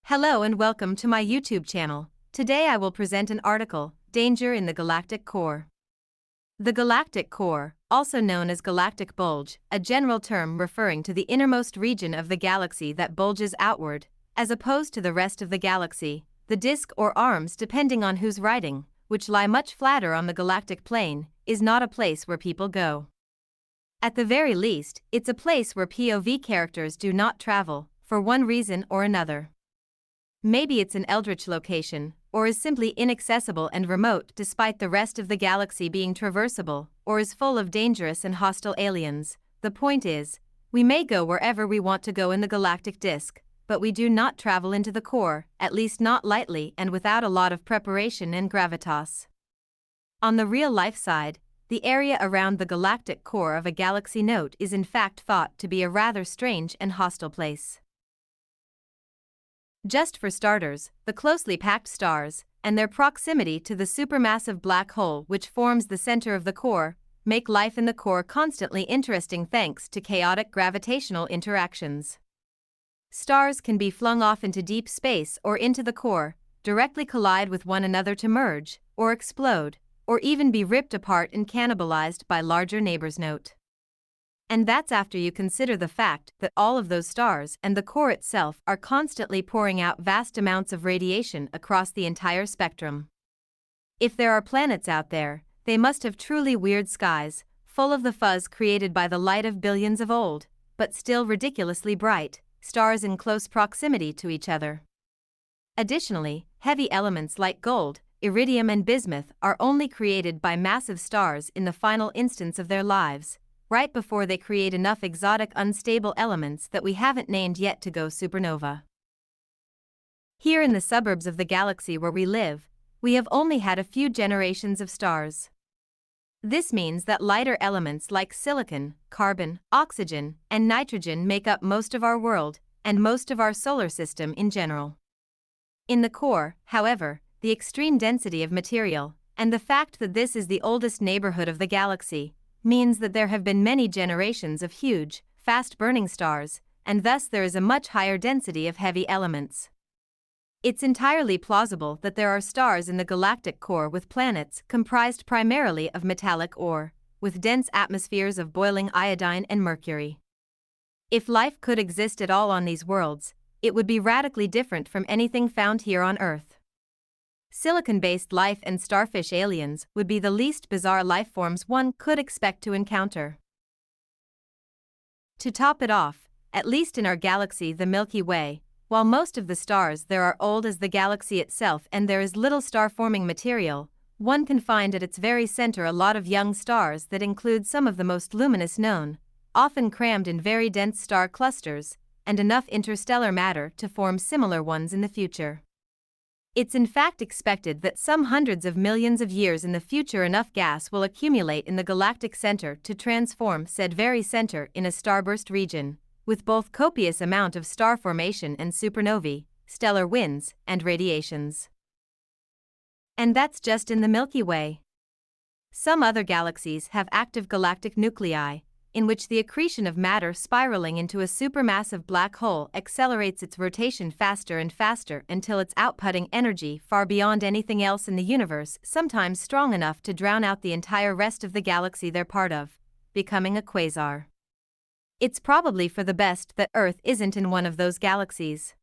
Hello and welcome to my YouTube channel. Today I will present an article, Danger in the Galactic Core. The galactic core, also known as galactic bulge, a general term referring to the innermost region of the galaxy that bulges outward, as opposed to the rest of the galaxy, the disk or arms depending on who's writing, which lie much flatter on the galactic plane, is not a place where people go. At the very least, it's a place where POV characters do not travel, for one reason or another. Maybe it's an eldritch location, or is simply inaccessible and remote despite the rest of the galaxy being traversable, or is full of dangerous and hostile aliens. The point is, we may go wherever we want to go in the galactic disk, but we do not travel into the core, at least not lightly and without a lot of preparation and gravitas. On the real-life side, the area around the galactic core of a galaxy note is in fact thought to be a rather strange and hostile place. Just for starters, the closely packed stars, and their proximity to the supermassive black hole which forms the center of the core, make life in the core constantly interesting thanks to chaotic gravitational interactions. Stars can be flung off into deep space or into the core, directly collide with one another to merge, or explode, or even be ripped apart and cannibalized by larger neighbors. Note. And that's after you consider the fact that all of those stars and the core itself are constantly pouring out vast amounts of radiation across the entire spectrum. If there are planets out there, they must have truly weird skies, full of the fuzz created by the light of billions of old, but still ridiculously bright, stars in close proximity to each other. Additionally, heavy elements like gold, iridium and bismuth are only created by massive stars in the final instance of their lives, right before they create enough exotic unstable elements that we haven't named yet to go supernova. Here in the suburbs of the galaxy where we live, we have only had a few generations of stars. This means that lighter elements like silicon, carbon, oxygen, and nitrogen make up most of our world, and most of our solar system in general. In the core, however, the extreme density of material, and the fact that this is the oldest neighborhood of the galaxy, means that there have been many generations of huge, fast-burning stars, and thus there is a much higher density of heavy elements. It's entirely plausible that there are stars in the galactic core with planets comprised primarily of metallic ore, with dense atmospheres of boiling iodine and mercury. If life could exist at all on these worlds, it would be radically different from anything found here on Earth. Silicon-based life and starfish aliens would be the least bizarre lifeforms one could expect to encounter. To top it off, at least in our galaxy, the Milky Way, while most of the stars there are old as the galaxy itself and there is little star-forming material, one can find at its very center a lot of young stars that include some of the most luminous known, often crammed in very dense star clusters, and enough interstellar matter to form similar ones in the future. It's in fact expected that some hundreds of millions of years in the future enough gas will accumulate in the galactic center to transform said very center in a starburst region, with both copious amount of star formation and supernovae, stellar winds, and radiations. And that's just in the Milky Way. Some other galaxies have active galactic nuclei, in which the accretion of matter spiraling into a supermassive black hole accelerates its rotation faster and faster until it's outputting energy far beyond anything else in the universe, sometimes strong enough to drown out the entire rest of the galaxy they're part of, becoming a quasar. It's probably for the best that Earth isn't in one of those galaxies.